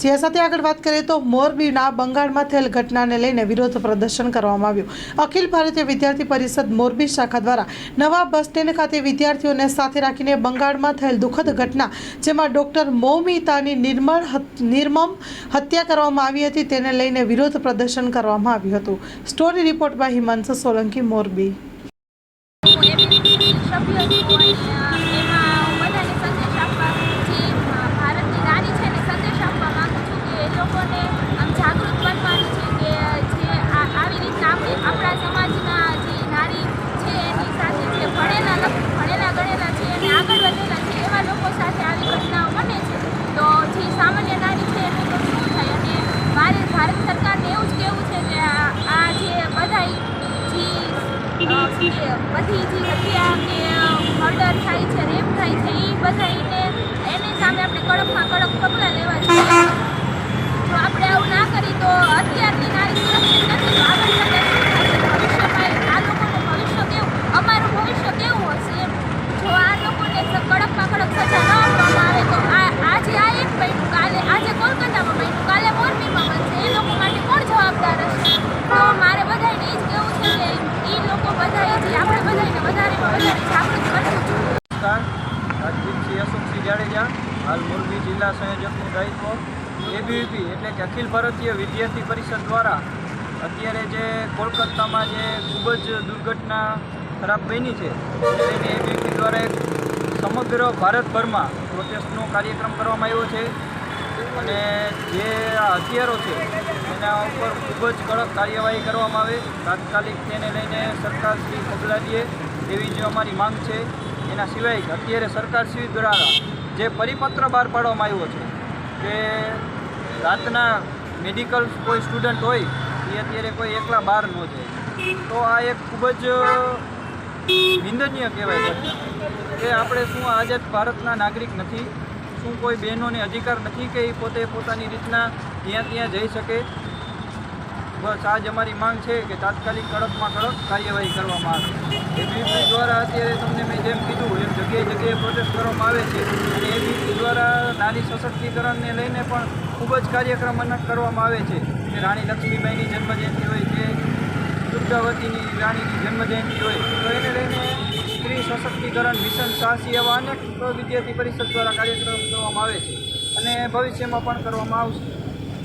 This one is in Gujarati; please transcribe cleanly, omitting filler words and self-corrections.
જે સાથે આગળ વાત કરીએ તો મોરબીના બંગાળમાં થયેલ ઘટનાને લઈને વિરોધ પ્રદર્શન કરવામાં આવ્યું। અખિલ ભારતીય વિદ્યાર્થી પરિષદ મોરબી શાખા દ્વારા નવા બસ સ્ટેન્ડ ખાતે વિદ્યાર્થીઓને સાથે રાખીને બંગાળમાં થયેલ દુઃખદ ઘટના જેમાં ડોક્ટર મૌમિતાની નિર્મમ હત્યા કરવામાં આવી હતી તેને લઈને વિરોધ પ્રદર્શન કરવામાં આવ્યું હતું। Story report by Himanshu Solanki, Morbi. બધી જે હત્યા કે મર્ડર થાય છે, રેપ થાય છે, એ બધાને એની સામે આપણે કડકમાં કડક પગલાં લેવા જોઈએ। જો આપણે આવું ના કરી તો અત્યારની નારી સુરક્ષિત નથી, તો આગળ જતા શું થશે? ભવિષ્યમાં આ લોકોનું ભવિષ્ય કેવું, અમારું ભવિષ્ય કેવું હશે? જો આ લોકોને કડકમાં કડક સજા ન આપવામાં આવે તો આજે આ એક બન્યું, કાલે આજે કોલકાતામાં બન્યું, કાલે મોરબીમાં બનશે, એ લોકો માટે કોણ જવાબદાર હશે? તો મારે બધાને એ જ કહેવું છે કે એ લોકો બધાએ જે આપણે બધાને વધારેમાં વધારે જાગૃત કરવું જોઈએ। રાજદીપસિંહ અશોકસિંહ જાડેજા, હાલ મોરબી જિલ્લા સંયોજકનું દાયિત્વ। એબીવીપી એટલે કે અખિલ ભારતીય વિદ્યાર્થી પરિષદ દ્વારા અત્યારે જે કોલકાતામાં જે ખૂબ જ દુર્ઘટના ખરાબ બની છે તેને એબીવીપી દ્વારા એક સમગ્ર ભારતભરમાં પ્રોટેસ્ટનો કાર્યક્રમ કરવામાં આવ્યો છે અને જે આ હથિયારો છે એના ઉપર ખૂબ જ કડક કાર્યવાહી કરવામાં આવે, તાત્કાલિક તેને લઈને સરકારશ્રી પગલાં લે એવી જે અમારી માંગ છે। એના સિવાય અત્યારે સરકારશ્રી દ્વારા જે પરિપત્ર બહાર પાડવામાં આવ્યો છે કે રાતના મેડિકલ કોઈ સ્ટુડન્ટ હોય એ અત્યારે કોઈ એકલા બહાર ન જાય, તો આ એક ખૂબ જ નિંદનીય કહેવાય કે આપણે શું આઝાદ ભારતના નાગરિક નથી? શું કોઈ બહેનોને અધિકાર નથી કે એ પોતે પોતાની રીતના ત્યાં જઈ શકે? બસ આ જ અમારી માંગ છે કે તાત્કાલિક કડકમાં કડક કાર્યવાહી કરવામાં આવે। એબીવીપી દ્વારા અત્યારે તમને મેં જેમ કીધું એમ જગ્યાએ પ્રોટેસ્ટ કરવામાં આવે છે અને એબીવીપી દ્વારા નારી સશક્તિકરણને લઈને પણ ખૂબ જ કાર્યક્રમ કરવામાં આવે છે કે રાણી લક્ષ્મીબાઈની જન્મજયંતિ હોય કે દુર્ગાવતીની રાણીની જન્મજયંતિ હોય તો એને લઈને સ્ત્રી સશક્તિકરણ મિશન સાહસી એવા અનેક વિદ્યાર્થી પરિષદ દ્વારા કાર્યક્રમ કરવામાં આવે છે અને ભવિષ્યમાં પણ કરવામાં આવશે।